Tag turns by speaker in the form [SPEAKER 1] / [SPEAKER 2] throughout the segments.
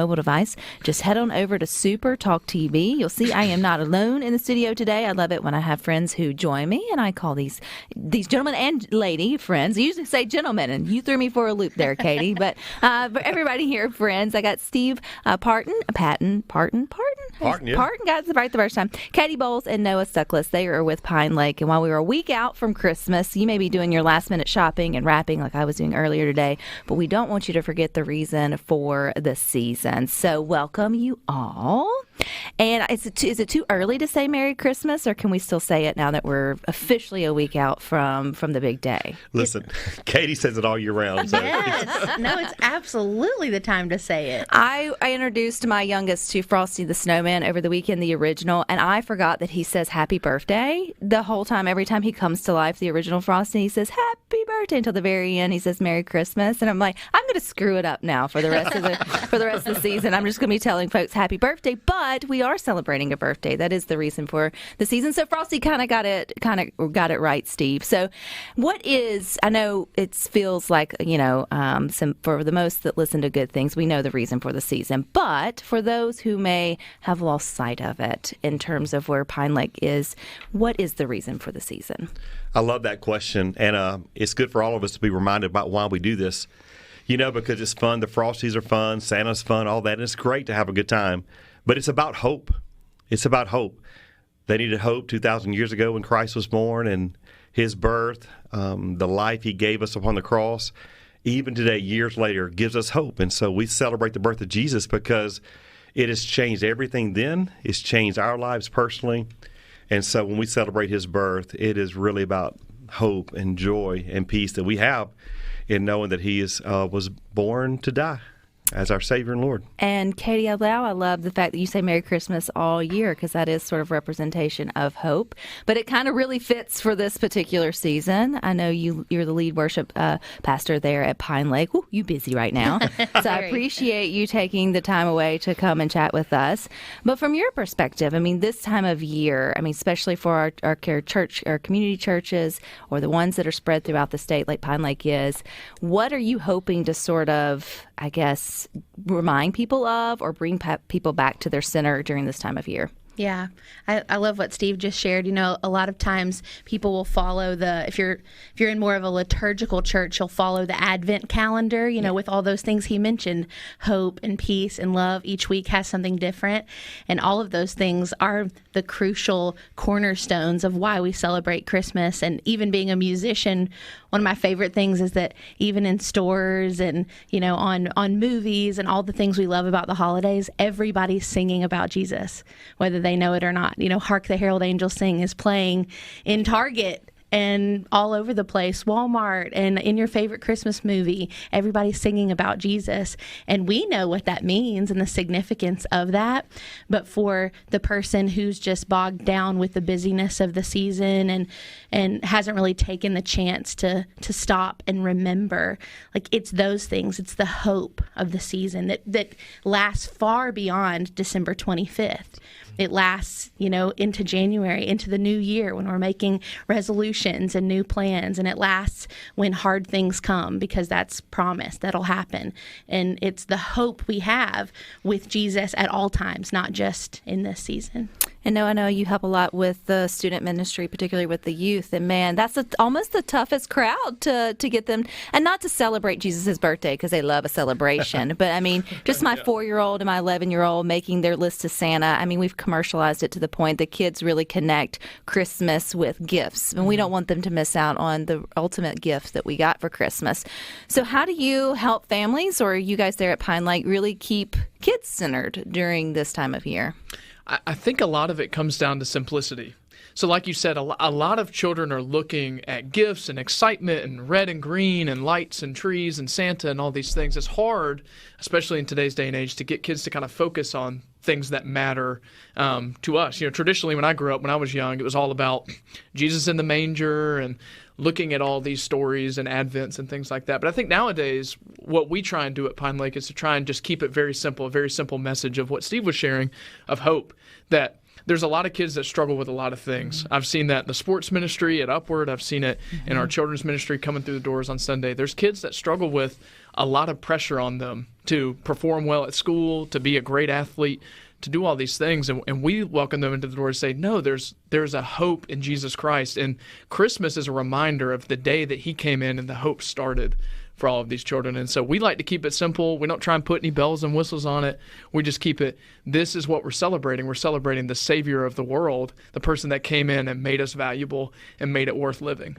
[SPEAKER 1] mobile device, just head on over to SuperTalk TV. You'll see I am not alone in the studio today. I love it when I have friends who join me, and I call these gentlemen and lady friends. I usually say gentlemen, and you threw me for a loop there, Katie. But for everybody here, friends, I got Steve Parten, yeah. Parten got it right the first time. Katie Boles and Noah Stuckless. They are with Pinelake, and while we were a week out from Christmas, you may be doing your last-minute shopping and wrapping like I was doing earlier today, but we don't want you to forget the reason for the season. So welcome you all. And is it too early to say Merry Christmas, or can we still say it now that we're officially a week out from the big day?
[SPEAKER 2] Listen, Katie says it all year round. So.
[SPEAKER 3] Yes. No, it's absolutely the time to say it.
[SPEAKER 1] I introduced my youngest to Frosty the Snowman over the weekend, the original, and I forgot that he says happy birthday the whole time. Every time he comes to life, the original Frosty, he says happy birthday until the very end. He says Merry Christmas, and I'm like, I'm going to screw it up now for the rest of the season. I'm just going to be telling folks happy birthday, but we are celebrating a birthday. That is the reason for the season. So Frosty kind of got it right, Steve. So what is, I know it feels like, some, for the most that listen to good things, we know the reason for the season. But for those who may have lost sight of it in terms of where Pinelake is, what is the reason for the season?
[SPEAKER 2] I love that question. And it's good for all of us to be reminded about why we do this. Because it's fun. The Frosties are fun. Santa's fun, all that. And it's great to have a good time. But it's about hope. It's about hope. They needed hope 2,000 years ago when Christ was born, and his birth, the life he gave us upon the cross, even today, years later, gives us hope. And so we celebrate the birth of Jesus because it has changed everything then. It's changed our lives personally. And so when we celebrate his birth, it is really about hope and joy and peace that we have in knowing that he was born to die as our Savior and Lord.
[SPEAKER 1] And Katie, I love the fact that you say Merry Christmas all year, because that is sort of representation of hope. But it kind of really fits for this particular season. I know you're the lead worship pastor there at Pinelake. Ooh, you busy right now. So I appreciate you taking the time away to come and chat with us. But from your perspective, this time of year, especially for our church, our community churches, or the ones that are spread throughout the state like Pinelake is, what are you hoping to sort of, I guess, remind people of or bring people back to their center during this time of year?
[SPEAKER 3] Yeah, I love what Steve just shared. A lot of times people will follow if you're in more of a liturgical church, you'll follow the Advent calendar, with all those things he mentioned, hope and peace and love. Each week has something different. And all of those things are the crucial cornerstones of why we celebrate Christmas. And even being a musician, one of my favorite things is that even in stores and, on movies and all the things we love about the holidays, everybody's singing about Jesus, whether they know it or not. Hark the Herald Angels Sing is playing in Target and all over the place, Walmart, and in your favorite Christmas movie, everybody's singing about Jesus. And we know what that means and the significance of that. But for the person who's just bogged down with the busyness of the season and hasn't really taken the chance to stop and remember, it's those things. It's the hope of the season that lasts far beyond December 25th. It lasts, into January, into the new year when we're making resolutions and new plans. And it lasts when hard things come, because that's promised. That'll happen. And it's the hope we have with Jesus at all times, not just in this season.
[SPEAKER 1] And I know you help a lot with the student ministry, particularly with the youth. And man, that's almost the toughest crowd to get them, and not to celebrate Jesus' birthday because they love a celebration. But just my 4-year-old and my 11-year-old making their list to Santa. We've commercialized it to the point that kids really connect Christmas with gifts. And we don't want them to miss out on the ultimate gift that we got for Christmas. So how do you help families, or you guys there at Pinelake, really keep kids centered during this time of year?
[SPEAKER 4] I think a lot of it comes down to simplicity. So like you said, a lot of children are looking at gifts and excitement and red and green and lights and trees and Santa and all these things. It's hard, especially in today's day and age, to get kids to kind of focus on things that matter to us. Traditionally when I grew up, when I was young, it was all about Jesus in the manger and looking at all these stories and Advents and things like that. But I think nowadays what we try and do at Pinelake is to try and just keep it very simple, a very simple message of what Steve was sharing, of hope, that There's a lot of kids that struggle with a lot of things. I've seen that in the sports ministry at Upward. I've seen it in our children's ministry coming through the doors on Sunday. There's kids that struggle with a lot of pressure on them to perform well at school, to be a great athlete, to do all these things. And we welcome them into the door and say, no, there's a hope in Jesus Christ. And Christmas is a reminder of the day that he came in and the hope started for all of these children. And so we like to keep it simple. We don't try and put any bells and whistles on it. We just keep it, this is what we're celebrating. We're celebrating the Savior of the world, the person that came in and made us valuable and made it worth living.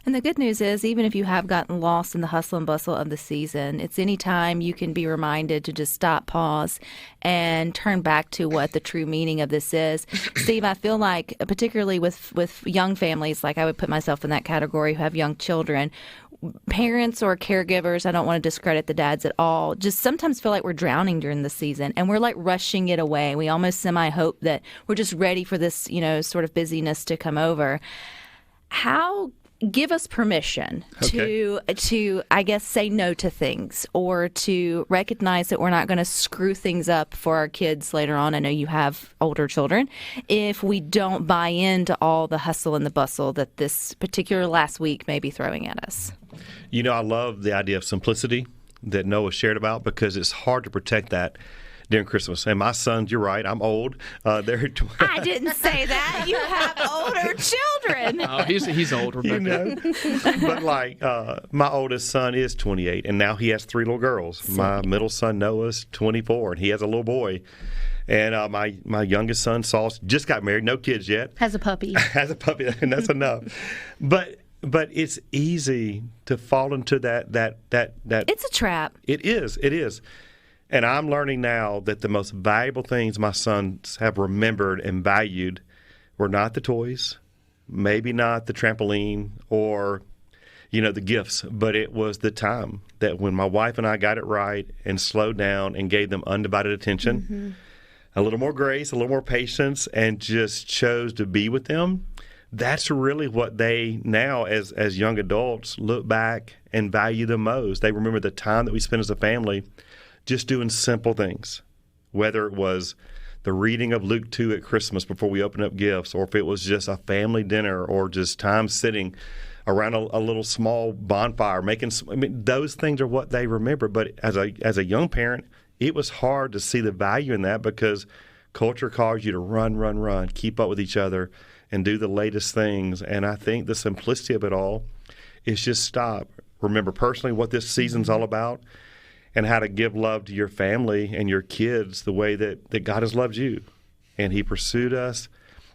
[SPEAKER 1] And the good news is, even if you have gotten lost in the hustle and bustle of the season, it's any time you can be reminded to just stop, pause, and turn back to what the true meaning of this is. Steve, I feel like, particularly with young families, like I would put myself in that category, who have young children, parents or caregivers, I don't want to discredit the dads at all, just sometimes feel like we're drowning during the season and we're like rushing it away. We almost semi-hope that we're just ready for this, sort of busyness to come over. How give us permission to I guess say no to things, or to recognize that we're not going to screw things up for our kids later on. I know you have older children. If we don't buy into all the hustle and the bustle that this particular last week may be throwing at us.
[SPEAKER 2] I love the idea of simplicity that Noah shared about, because it's hard to protect that during Christmas. And my sons, you're right, I'm old.
[SPEAKER 1] I didn't say that. You have older children.
[SPEAKER 4] Oh, he's old, Rebecca.
[SPEAKER 2] But my oldest son is 28, and now he has 3 little girls.
[SPEAKER 1] Sick.
[SPEAKER 2] My middle son, Noah's 24, and he has a little boy. And my youngest son, Saul, just got married, no kids yet.
[SPEAKER 3] Has a puppy.
[SPEAKER 2] Has a puppy, and that's enough. But it's easy to fall into that.
[SPEAKER 1] It's a trap.
[SPEAKER 2] It is. And I'm learning now that the most valuable things my sons have remembered and valued were not the toys, maybe not the trampoline or, the gifts, but it was the time that when my wife and I got it right and slowed down and gave them undivided attention, a little more grace, a little more patience, and just chose to be with them. That's really what they now, as young adults, look back and value the most. They remember the time that we spent as a family just doing simple things, whether it was the reading of Luke 2 at Christmas before we open up gifts, or if it was just a family dinner, or just time sitting around a little small bonfire, those things are what they remember. But as a young parent, it was hard to see the value in that, because culture calls you to run, keep up with each other, and do the latest things. And I think the simplicity of it all is just stop. Remember personally what this season's all about, and how to give love to your family and your kids the way that God has loved you. And he pursued us.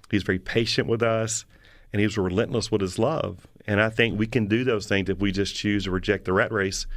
[SPEAKER 2] He's very patient with us, and he was relentless with his love. And I think we can do those things if we just choose to reject the rat race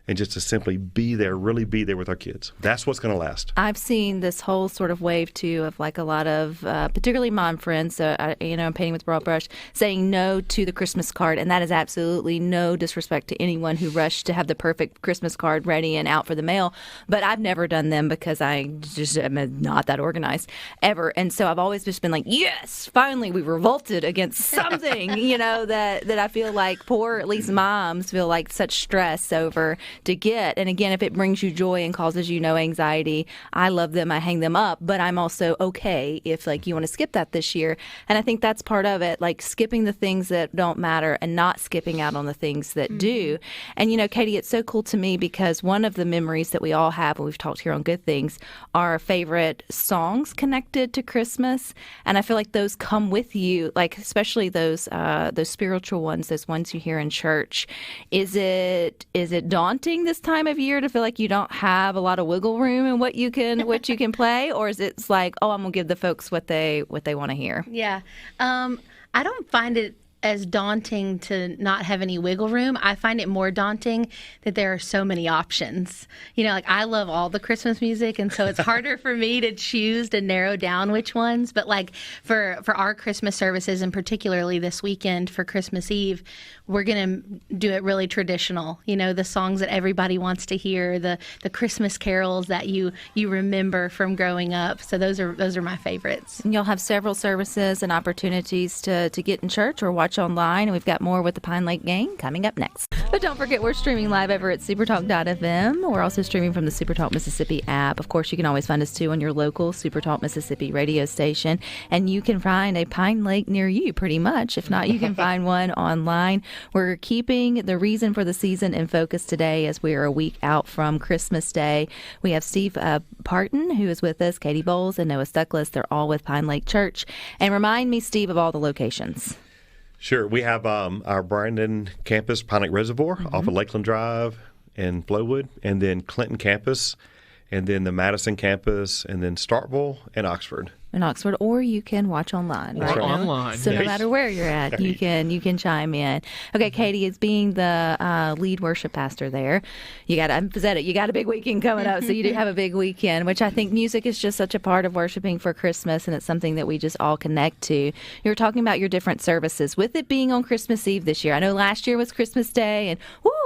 [SPEAKER 2] and just to simply be there, really be there with our kids. That's what's going to last.
[SPEAKER 1] I've seen this whole sort of wave, too, of like a lot of, particularly mom friends, I'm painting with broad brush, saying no to the Christmas card. And that is absolutely no disrespect to anyone who rushed to have the perfect Christmas card ready and out for the mail. But I've never done them because I just am not that organized ever. And so I've always just been like, yes, finally we revolted against something, that I feel like poor, at least moms, feel like such stress over to get. And again, if it brings you joy and causes you no anxiety, I love them, I hang them up, but I'm also okay if you want to skip that this year. And I think that's part of it, skipping the things that don't matter and not skipping out on the things that do. And Katie, it's so cool to me because one of the memories that we all have, and we've talked here on Good Things, are our favorite songs connected to Christmas. And I feel like those come with you, especially those spiritual ones, those ones you hear in church. Is it daunting this time of year to feel like you don't have a lot of wiggle room in what you can play, or is it like, I'm gonna give the folks what they want to hear?
[SPEAKER 3] Yeah, I don't find it as daunting to not have any wiggle room. I find it more daunting that there are so many options. I love all the Christmas music, and so it's harder for me to choose to narrow down which ones. But for our Christmas services, and particularly this weekend for Christmas Eve, we're going to do it really traditional. The songs that everybody wants to hear, the Christmas carols that you remember from growing up. So those are my favorites.
[SPEAKER 1] And you'll have several services and opportunities to get in church or watch watch online. And we've got more with the Pine Lake Gang coming up next. But don't forget, we're streaming live over at supertalk.fm. We're also streaming from the SuperTalk Mississippi app. Of course, you can always find us, too, on your local SuperTalk Mississippi radio station. And you can find a Pine Lake near you, pretty much. If not, you can find one online. We're keeping the reason for the season in focus today as we are a week out from Christmas Day. We have Steve Parten, who is with us, Katie Boles, and Noah Stuckless. They're all with Pine Lake Church. And remind me, Steve, of all the locations.
[SPEAKER 2] Sure. We have our Brandon campus, Pine Lake Reservoir, off of Lakeland Drive in Flowood, and then Clinton campus, and then the Madison campus, and then Starkville and Oxford.
[SPEAKER 1] In Oxford, or you can watch online.
[SPEAKER 4] Or online.
[SPEAKER 1] So no matter where you're at, you can chime in. Okay, Katie, as being the lead worship pastor there, you got a big weekend coming up. So you do have a big weekend, which I think music is just such a part of worshiping for Christmas, and it's something that we just all connect to. You were talking about your different services, with it being on Christmas Eve this year. I know last year was Christmas Day, and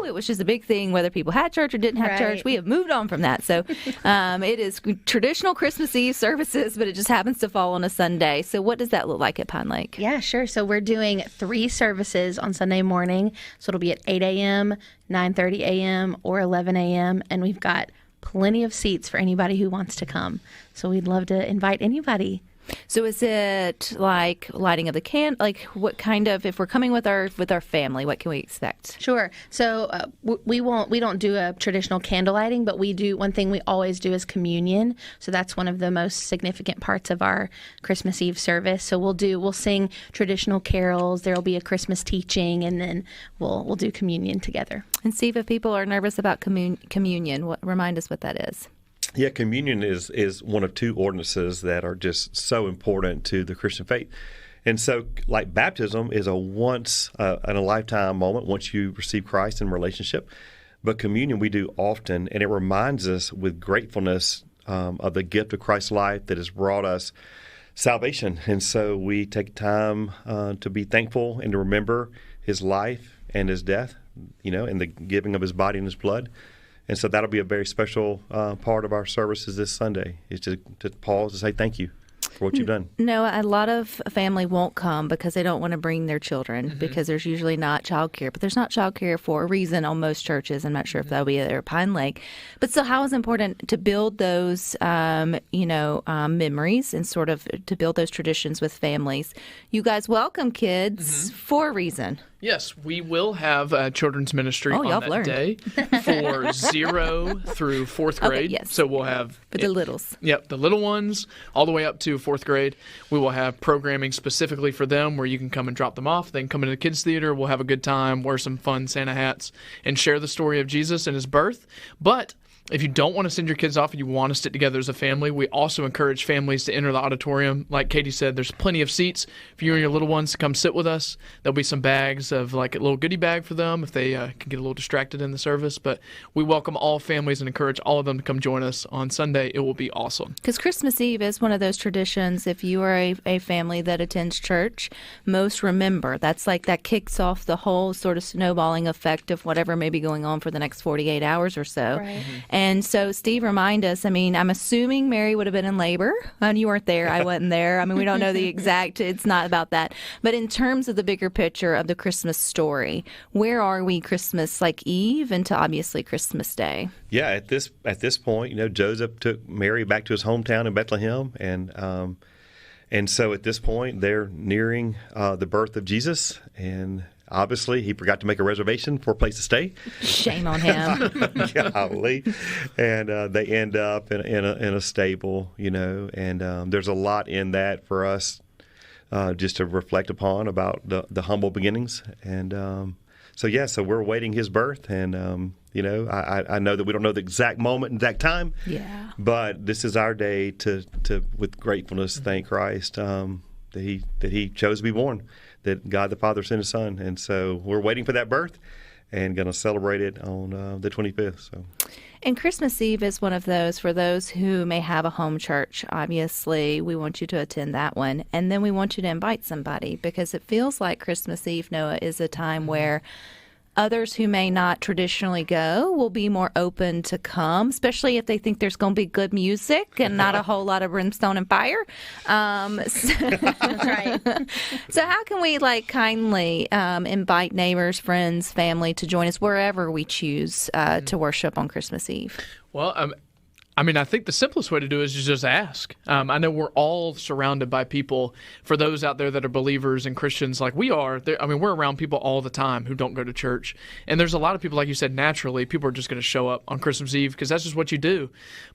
[SPEAKER 1] it was just a big thing whether people had church or didn't have church. We have moved on from that. So it is traditional Christmas Eve services, but it just happens to fall on a Sunday. So what does that look like at Pine Lake?
[SPEAKER 3] Yeah, sure. So we're doing 3 services on Sunday morning. So it'll be at 8 a.m., 9:30 a.m., or 11 a.m. And we've got plenty of seats for anybody who wants to come. So we'd love to invite anybody.
[SPEAKER 1] So is it like lighting of the like what kind of, if we're coming with our family, what can we expect?
[SPEAKER 3] Sure. So we don't do a traditional candle lighting, but we do, one thing we always do is communion. So that's one of the most significant parts of our Christmas Eve service. So we'll sing traditional carols. There'll be a Christmas teaching, and then we'll do communion together.
[SPEAKER 1] And Steve, if people are nervous about communion, remind us what that is.
[SPEAKER 2] Yeah, communion is one of 2 ordinances that are just so important to the Christian faith. And so, like baptism is a once in a lifetime moment once you receive Christ in relationship. But communion we do often, and it reminds us with gratefulness of the gift of Christ's life that has brought us salvation. And so we take time to be thankful and to remember his life and his death, and the giving of his body and his blood. And so that'll be a very special part of our services this Sunday, is to pause and say thank you for what you've done.
[SPEAKER 1] No, a lot of family won't come because they don't want to bring their children because there's usually not childcare. But there's not childcare for a reason on most churches. I'm not sure if that'll be at Pine Lake. But still, how is it important to build those, memories and sort of to build those traditions with families? You guys welcome kids for a reason.
[SPEAKER 4] Yes, we will have children's ministry on that day for 0 through 4th grade.
[SPEAKER 1] Okay, yes.
[SPEAKER 4] So we'll have...
[SPEAKER 1] For the littles.
[SPEAKER 4] Yep, the little ones all the way up to 4th grade. We will have programming specifically for them where you can come and drop them off. They can come into the kids' theater. We'll have a good time, wear some fun Santa hats, and share the story of Jesus and his birth. But if you don't want to send your kids off and you want to sit together as a family, we also encourage families to enter the auditorium. Like Katie said, there's plenty of seats for you and your little ones to come sit with us. There'll be some bags of like a little goodie bag for them if they can get a little distracted in the service. But we welcome all families and encourage all of them to come join us on Sunday. It will be awesome.
[SPEAKER 1] Because Christmas Eve is one of those traditions. If you are a family that attends church, most remember. That's like that kicks off the whole sort of snowballing effect of whatever may be going on for the next 48 hours or so.
[SPEAKER 3] Right.
[SPEAKER 1] And so, Steve, remind us, I'm assuming Mary would have been in labor. You weren't there. I wasn't there. We don't know the exact, it's not about that. But in terms of the bigger picture of the Christmas story, where are we Christmas Eve into obviously Christmas Day?
[SPEAKER 2] Yeah, at this point, Joseph took Mary back to his hometown in Bethlehem, and so at this point they're nearing the birth of Jesus, and obviously he forgot to make a reservation for a place to stay.
[SPEAKER 1] Shame on him.
[SPEAKER 2] Golly. And they end up in a stable, and there's a lot in that for us just to reflect upon about the humble beginnings. And so we're awaiting his birth, and I know that we don't know the exact moment, exact time.
[SPEAKER 1] Yeah.
[SPEAKER 2] But this is our day to with gratefulness thank Christ that he chose to be born, that God the Father sent his Son, and so we're waiting for that birth and going to celebrate it on the 25th. So.
[SPEAKER 1] And Christmas Eve is one of those, for those who may have a home church, obviously, we want you to attend that one. And then we want you to invite somebody, because it feels like Christmas Eve, Noah, is a time where others who may not traditionally go will be more open to come, especially if they think there's going to be good music and not a whole lot of brimstone and fire.
[SPEAKER 3] That's right.
[SPEAKER 1] So how can we kindly invite neighbors, friends, family to join us wherever we choose to worship on Christmas Eve?
[SPEAKER 4] Well, I think the simplest way to do it is to just ask. I know we're all surrounded by people, for those out there that are believers and Christians like we are, we're around people all the time who don't go to church. And there's a lot of people, like you said, naturally, people are just going to show up on Christmas Eve because that's just what you do.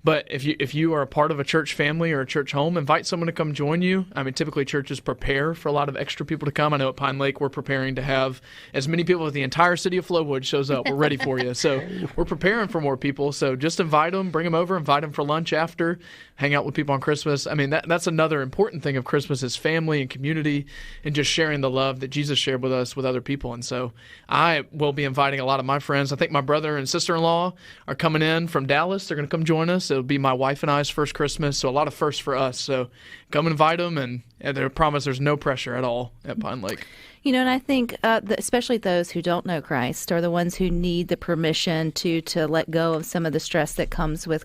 [SPEAKER 4] But if you are a part of a church family or a church home, invite someone to come join you. Typically churches prepare for a lot of extra people to come. I know at Pinelake we're preparing to have as many people as the entire city of Flowood shows up. We're ready for you. So we're preparing for more people. So just invite them, bring them over, invite them for lunch after, hang out with people on Christmas. That's another important thing of Christmas is family and community and just sharing the love that Jesus shared with us with other people. And so I will be inviting a lot of my friends. I think my brother and sister-in-law are coming in from Dallas. They're going to come join us. It'll be my wife and I's first Christmas, so a lot of firsts for us. So come invite them, and I promise there's no pressure at all at Pine Lake.
[SPEAKER 1] And I think especially those who don't know Christ are the ones who need the permission to let go of some of the stress that comes with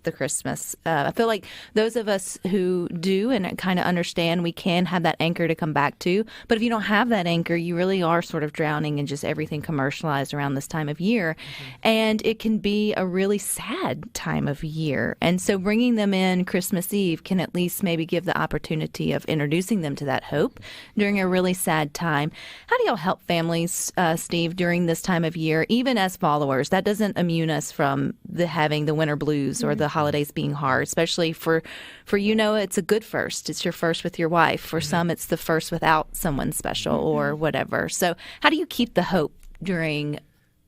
[SPEAKER 1] the Christmas. I feel like those of us who do and kind of understand, we can have that anchor to come back to. But if you don't have that anchor, you really are sort of drowning in just everything commercialized around this time of year. Mm-hmm. And it can be a really sad time of year. And so bringing them in Christmas Eve can at least maybe give the opportunity of introducing them to that hope during a really sad time. How do y'all help families, Steve, during this time of year, even as followers? That doesn't immune us from having the winter blues or the holidays being hard, especially for it's a good first. It's your first with your wife. For some, it's the first without someone special or whatever. So how do you keep the hope during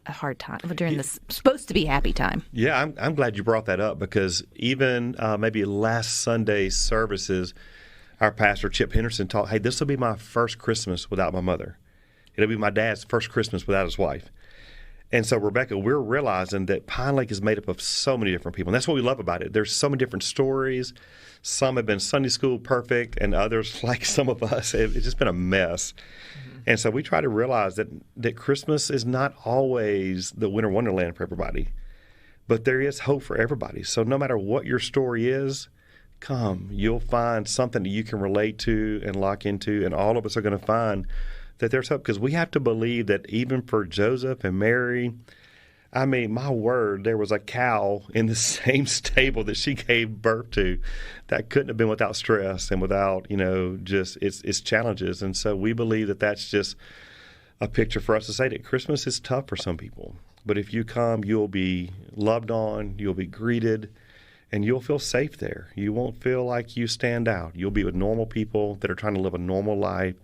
[SPEAKER 1] a hard time, during this supposed to be happy time?
[SPEAKER 2] Yeah, I'm glad you brought that up because even maybe last Sunday's services, our pastor, Chip Henderson, taught, hey, this will be my first Christmas without my mother. It'll be my dad's first Christmas without his wife. And so, Rebecca, we're realizing that Pine Lake is made up of so many different people. And that's what we love about it. There's so many different stories. Some have been Sunday school perfect, and others, like some of us, it's just been a mess. Mm-hmm. And so we try to realize that Christmas is not always the winter wonderland for everybody. But there is hope for everybody. So no matter what your story is, come, you'll find something that you can relate to and lock into, and all of us are going to find that there's hope because we have to believe that even for Joseph and Mary, my word, there was a cow in the same stable that she gave birth to that couldn't have been without stress and without, just its challenges. And so we believe that that's just a picture for us to say that Christmas is tough for some people. But if you come, you'll be loved on, you'll be greeted, and you'll feel safe there. You won't feel like you stand out. You'll be with normal people that are trying to live a normal life,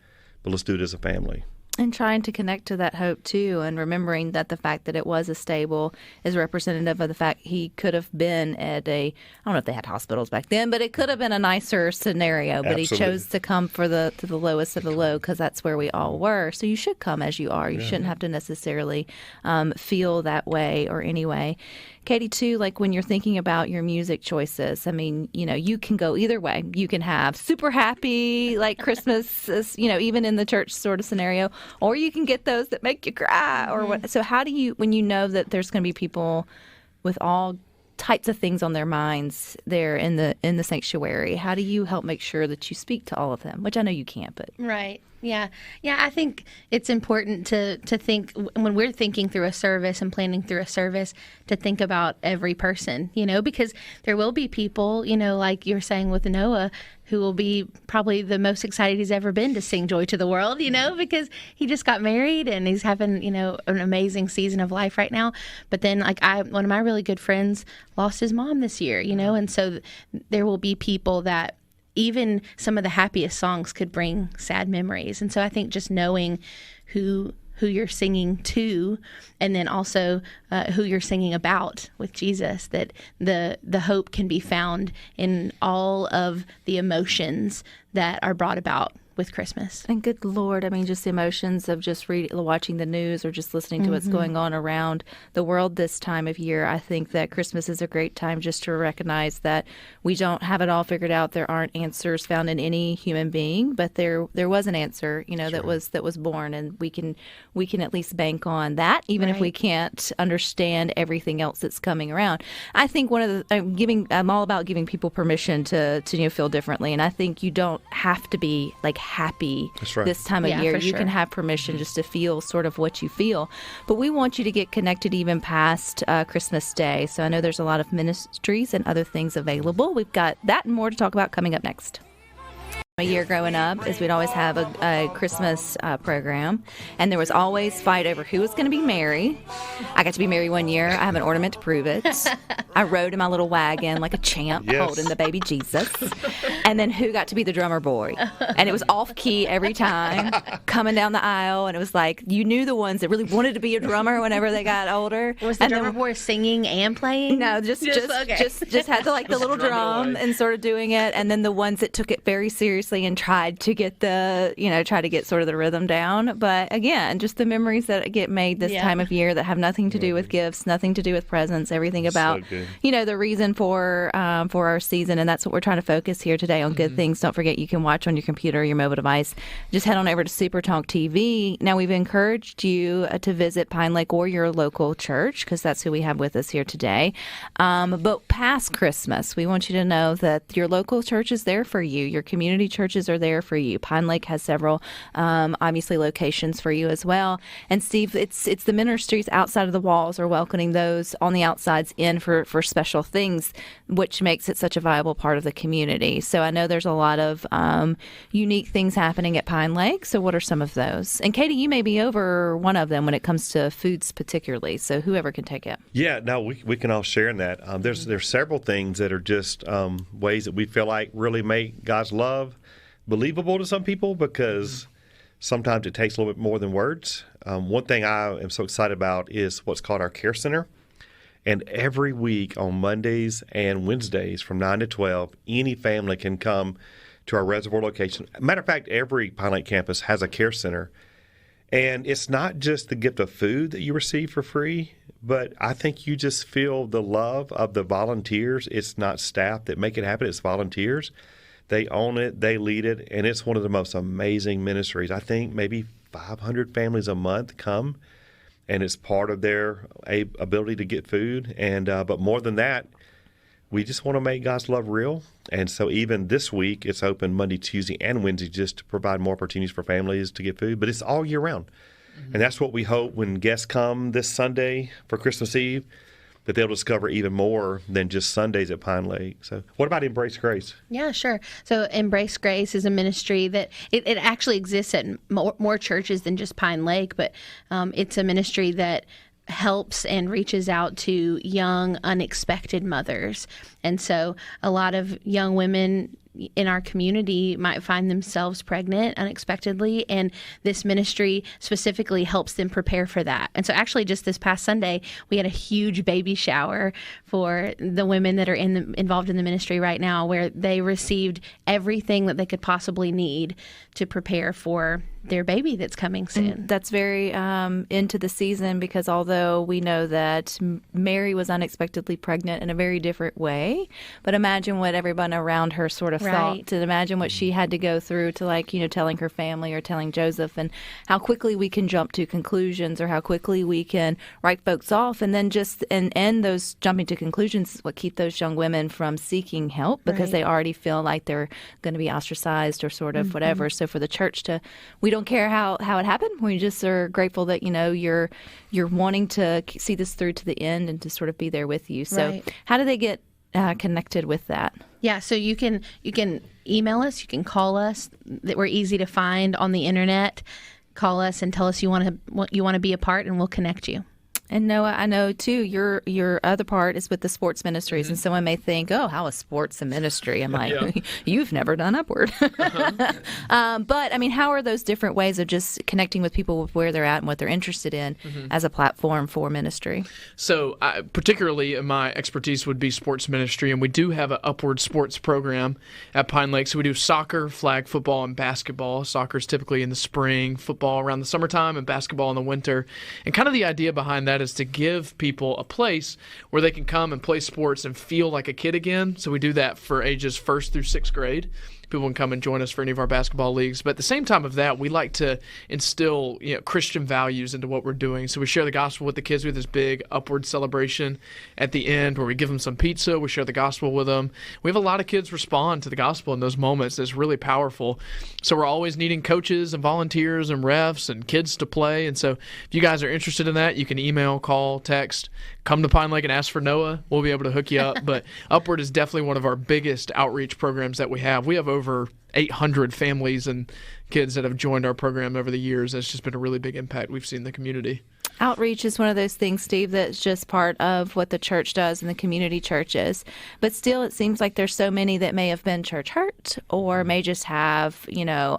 [SPEAKER 2] but let's do it as a family.
[SPEAKER 1] And trying to connect to that hope, too, and remembering that the fact that it was a stable is representative of the fact he could have been at I don't know if they had hospitals back then, but it could have been a nicer scenario. But
[SPEAKER 2] Absolutely.
[SPEAKER 1] He chose to come to the lowest of the low because that's where we all were. So you should come as you are. You shouldn't have to necessarily feel that way or anyway. Katie, too, when you're thinking about your music choices, you can go either way. You can have super happy, Christmas, even in the church sort of scenario, or you can get those that make you cry. Or what? So how do you, when you know that there's going to be people with all types of things on their minds there in the sanctuary, how do you help make sure that you speak to all of them? Which I know you can't, but
[SPEAKER 3] right. Yeah. I think it's important to think when we're thinking through a service and planning through a service to think about every person, because there will be people, like you were saying with Noah, who will be probably the most excited he's ever been to sing Joy to the World, because he just got married and he's having, an amazing season of life right now. But then one of my really good friends lost his mom this year, and so there will be people that even some of the happiest songs could bring sad memories. And so I think just knowing who you're singing to, and then also who you're singing about with Jesus, that the hope can be found in all of the emotions that are brought about with Christmas.
[SPEAKER 1] And good Lord, I mean, just the emotions of just watching the news or just listening to what's going on around the world this time of year. I think that Christmas is a great time just to recognize that we don't have it all figured out. There aren't answers found in any human being, but there was an answer, that was born, and we can at least bank on that, even if we can't understand everything else that's coming around. I think one of the I'm all about giving people permission to feel differently, and I think you don't have to be like happy this time of year. You can have permission just to feel sort of what you feel. But we want you to get connected even past Christmas Day. So I know there's a lot of ministries and other things available. We've got that and more to talk about coming up next. A year growing up is we'd always have a Christmas program, and there was always fight over who was going to be Mary. I got to be Mary one year. I have an ornament to prove it. I rode in my little wagon like a champ, holding the baby Jesus. And then who got to be the drummer boy? And it was off key every time, coming down the aisle, and it was like you knew the ones that really wanted to be a drummer whenever they got older.
[SPEAKER 3] Was the drummer boy singing and playing?
[SPEAKER 1] No, just had the little drum and sort of doing it, and then the ones that took it very seriously and tried to get sort of the rhythm down. But again, just the memories that get made this time of year that have nothing to do with gifts, nothing to do with presents, everything about, the reason for our season. And that's what we're trying to focus here today on good things. Don't forget, you can watch on your computer or your mobile device. Just head on over to SuperTalk TV. Now, we've encouraged you to visit Pinelake or your local church, because that's who we have with us here today. But past Christmas, we want you to know that your local church is there for you. Your community churches are there for you. Pinelake has several, obviously, locations for you as well. And Steve, it's the ministries outside of the walls are welcoming those on the outsides in for special things, which makes it such a viable part of the community. So I know there's a lot of unique things happening at Pinelake. So what are some of those? And Katie, you may be over one of them when it comes to foods particularly. So whoever can take it.
[SPEAKER 2] Yeah, no, we can all share in that. There's several things that are just ways that we feel like really make God's love believable to some people, because sometimes it takes a little bit more than words. One thing I am so excited about is what's called our Care Center. And every week on Mondays and Wednesdays from 9 to 12, any family can come to our Reservoir location. Matter of fact, every Pinelake campus has a Care Center. And it's not just the gift of food that you receive for free, but I think you just feel the love of the volunteers. It's not staff that make it happen. It's volunteers. They own it, they lead it, and it's one of the most amazing ministries. I think maybe 500 families a month come, and it's part of their ability to get food. And but more than that, we just want to make God's love real. And so even this week, it's open Monday, Tuesday, and Wednesday just to provide more opportunities for families to get food. But it's all year round. And that's what we hope when guests come this Sunday for Christmas Eve, that they'll discover even more than just Sundays at Pinelake. So what about Embrace Grace?
[SPEAKER 3] Yeah, sure. So Embrace Grace is a ministry that it actually exists at more churches than just Pinelake, but it's a ministry that helps and reaches out to young, unexpected mothers. And so a lot of young women in our community might find themselves pregnant unexpectedly, and this ministry specifically helps them prepare for that. And so actually just this past Sunday, we had a huge baby shower for the women that are involved in the ministry right now, where they received everything that they could possibly need to prepare for their baby that's coming soon.
[SPEAKER 1] And that's very into the season, because although we know that Mary was unexpectedly pregnant in a very different way, but imagine what everyone around her sort of thought, to imagine what she had to go through to telling her family or telling Joseph, and how quickly we can jump to conclusions, or how quickly we can write folks off, and then and those jumping to conclusions is what keep those young women from seeking help, because they already feel like they're going to be ostracized or sort of whatever. So for the church we don't care how it happened. We just are grateful that you're wanting to see this through to the end and to sort of be there with you. So how do they get connected with that?
[SPEAKER 3] Yeah, so you can email us, you can call us. That we're easy to find on the internet. Call us and tell us you want to be a part, and we'll connect you.
[SPEAKER 1] And Noah, I know too, your other part is with the sports ministries, and someone may think, oh, how is sports a ministry? I'm like, you've never done Upward. But I mean, how are those different ways of just connecting with people with where they're at and what they're interested in as a platform for ministry?
[SPEAKER 4] So particularly my expertise would be sports ministry, and we do have an Upward sports program at Pine Lake. So we do soccer, flag football, and basketball. Soccer is typically in the spring, football around the summertime, and basketball in the winter. And kind of the idea behind that is to give people a place where they can come and play sports and feel like a kid again. So we do that for ages 1st through 6th grade. People can come and join us for any of our basketball leagues. But at the same time of that, we like to instill Christian values into what we're doing. So we share the gospel with the kids with this big Upward celebration at the end where we give them some pizza. We share the gospel with them. We have a lot of kids respond to the gospel in those moments. That's really powerful. So we're always needing coaches and volunteers and refs and kids to play. And so if you guys are interested in that, you can email, call, text, come to Pine Lake and ask for Noah. We'll be able to hook you up. But Upward is definitely one of our biggest outreach programs that we have. We have over 800 families and kids that have joined our program over the years. It's just been a really big impact we've seen in the community.
[SPEAKER 1] Outreach is one of those things, Steve, that's just part of what the church does and the community churches. But still, it seems like there's so many that may have been church hurt or may just have,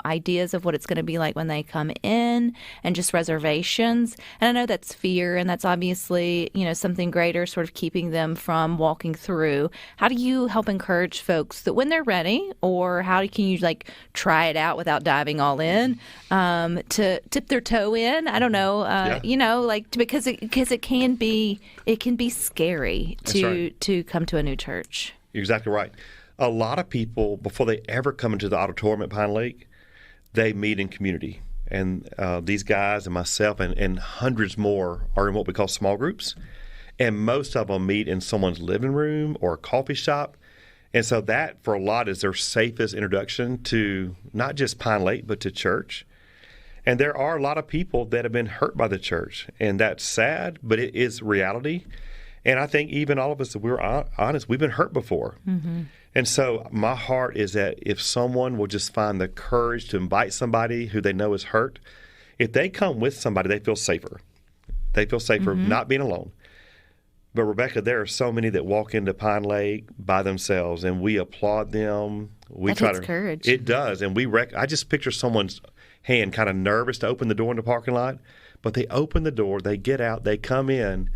[SPEAKER 1] ideas of what it's going to be like when they come in and just reservations. And I know that's fear, and that's obviously, something greater sort of keeping them from walking through. How do you help encourage folks that when they're ready, or how can you try it out without diving all in, to dip their toe in? I don't know, because it can be scary to come to a new church.
[SPEAKER 2] You're exactly right. A lot of people, before they ever come into the auditorium at Pine Lake, they meet in community. And these guys and myself and hundreds more are in what we call small groups. And most of them meet in someone's living room or a coffee shop. And so that, for a lot, is their safest introduction to not just Pine Lake, but to church. And there are a lot of people that have been hurt by the church, and that's sad, but it is reality. And I think even all of us, if we're honest, we've been hurt before. Mm-hmm. And so my heart is that if someone will just find the courage to invite somebody who they know is hurt, if they come with somebody, they feel safer. They feel safer not being alone. But Rebecca, there are so many that walk into Pine Lake by themselves, and we applaud them.
[SPEAKER 1] That takes courage.
[SPEAKER 2] It does, and I just picture someone's hand kind of nervous to open the door in the parking lot, but they open the door, they get out, they come in,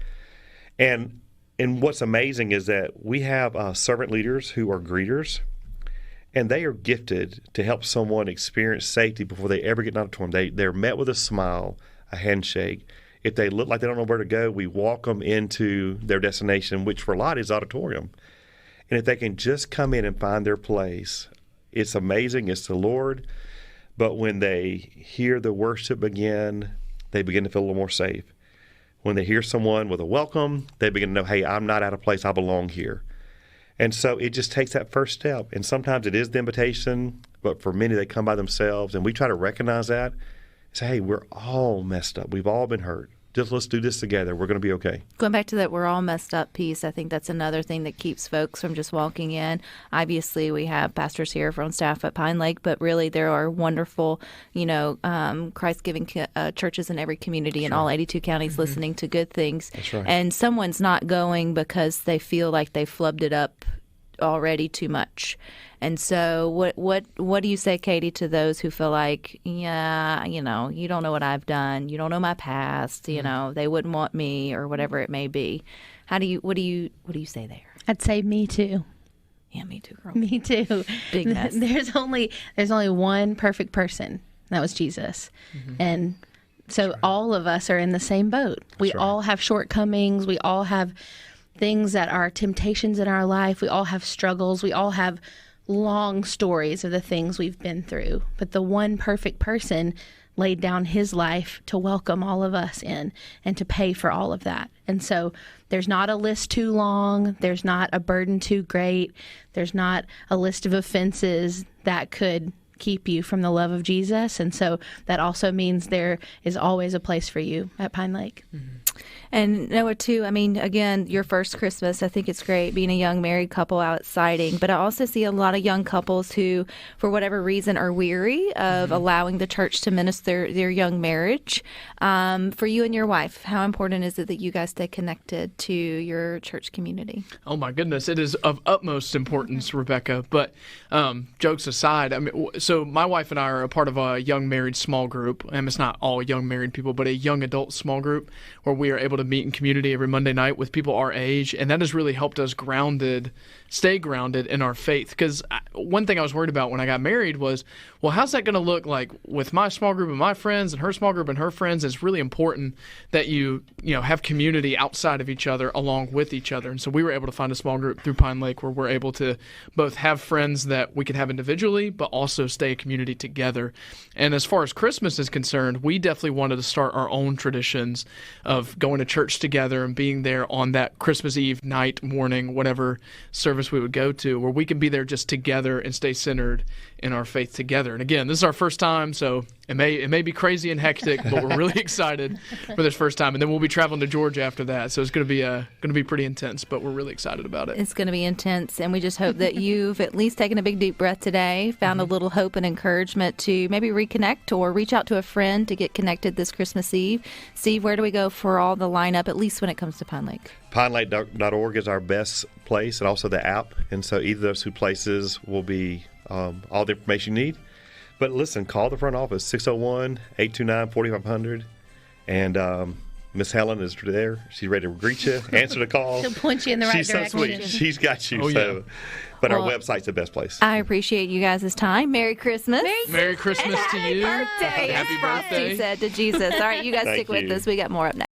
[SPEAKER 2] and what's amazing is that we have servant leaders who are greeters, and they are gifted to help someone experience safety before they ever get in an auditorium. They're met with a smile, a handshake. If they look like they don't know where to go, we walk them into their destination, which for a lot is auditorium. And if they can just come in and find their place, it's amazing. It's the Lord. But when they hear the worship begin, they begin to feel a little more safe. When they hear someone with a welcome, they begin to know, hey, I'm not out of place. I belong here. And so it just takes that first step. And sometimes it is the invitation, but for many, they come by themselves. And we try to recognize that. Say, hey, we're all messed up. We've all been hurt. Just let's do this together. We're going to be okay.
[SPEAKER 1] Going back to that we're all messed up piece, I think that's another thing that keeps folks from just walking in. Obviously, we have pastors here on staff at Pine Lake, but really there are wonderful, Christ-giving churches in every community in all 82 counties listening to good things.
[SPEAKER 2] That's right.
[SPEAKER 1] And someone's not going because they feel like they flubbed it up already too much. And so what do you say, Katie, to those who feel like, you don't know what I've done, you don't know my past, they wouldn't want me or whatever it may be. What do you say there?
[SPEAKER 3] I'd say me too.
[SPEAKER 1] Yeah, me too, girl.
[SPEAKER 3] Me too.
[SPEAKER 1] Big mess.
[SPEAKER 3] There's only one perfect person. That was Jesus. Mm-hmm. And so all of us are in the same boat. We all have shortcomings. We all have things that are temptations in our life. We all have struggles. We all have long stories of the things we've been through. But the one perfect person laid down his life to welcome all of us in and to pay for all of that. And so there's not a list too long. There's not a burden too great. There's not a list of offenses that could keep you from the love of Jesus. And so that also means there is always a place for you at Pine Lake.
[SPEAKER 1] Mm-hmm. And Noah, too, I mean, again, your first Christmas, I think it's great being a young married couple out exciting. But I also see a lot of young couples who, for whatever reason, are weary of allowing the church to minister their young marriage. For you and your wife, how important is it that you guys stay connected to your church community?
[SPEAKER 4] Oh, my goodness. It is of utmost importance, Rebecca. But jokes aside, I mean, so my wife and I are a part of a young married small group. And it's not all young married people, but a young adult small group where we are able to meet in community every Monday night with people our age, and that has really helped us stay grounded in our faith. Because one thing I was worried about when I got married was, well, how's that going to look like with my small group and my friends and her small group and her friends? It's really important that you have community outside of each other along with each other. And so we were able to find a small group through Pinelake where we're able to both have friends that we could have individually, but also stay a community together. And as far as Christmas is concerned, we definitely wanted to start our own traditions of going to church together and being there on that Christmas Eve night, morning, whatever service we would go to, where we can be there just together and stay centered in our faith together. And again, this is our first time, so it may be crazy and hectic, but we're really excited for this first time. And then we'll be traveling to Georgia after that, so it's going to be pretty intense, but we're really excited about it.
[SPEAKER 1] It's going to be intense, and we just hope that you've at least taken a big deep breath today, found a little hope and encouragement to maybe reconnect or reach out to a friend to get connected this Christmas Eve. Steve, where do we go for all the lineup, at least when it comes to Pinelake?
[SPEAKER 2] Pinelake.org is our best place, and also the app. And so either of those two places will be all the information you need. But listen, call the front office, 601-829-4500. And Miss Helen is there. She's ready to greet you, answer the call.
[SPEAKER 3] She'll point you in the right direction.
[SPEAKER 2] She's so sweet. She's got you.
[SPEAKER 4] Oh,
[SPEAKER 2] so.
[SPEAKER 4] yeah.
[SPEAKER 2] But
[SPEAKER 1] Well,
[SPEAKER 2] our website's the best place.
[SPEAKER 1] I appreciate you guys' time. Merry Christmas.
[SPEAKER 4] Merry Christmas to you.
[SPEAKER 1] Happy birthday.
[SPEAKER 4] Happy
[SPEAKER 1] as Frosty
[SPEAKER 4] birthday.
[SPEAKER 1] said to Jesus. All right, you guys
[SPEAKER 2] Thank
[SPEAKER 1] stick with
[SPEAKER 2] you.
[SPEAKER 1] us. We got more up next.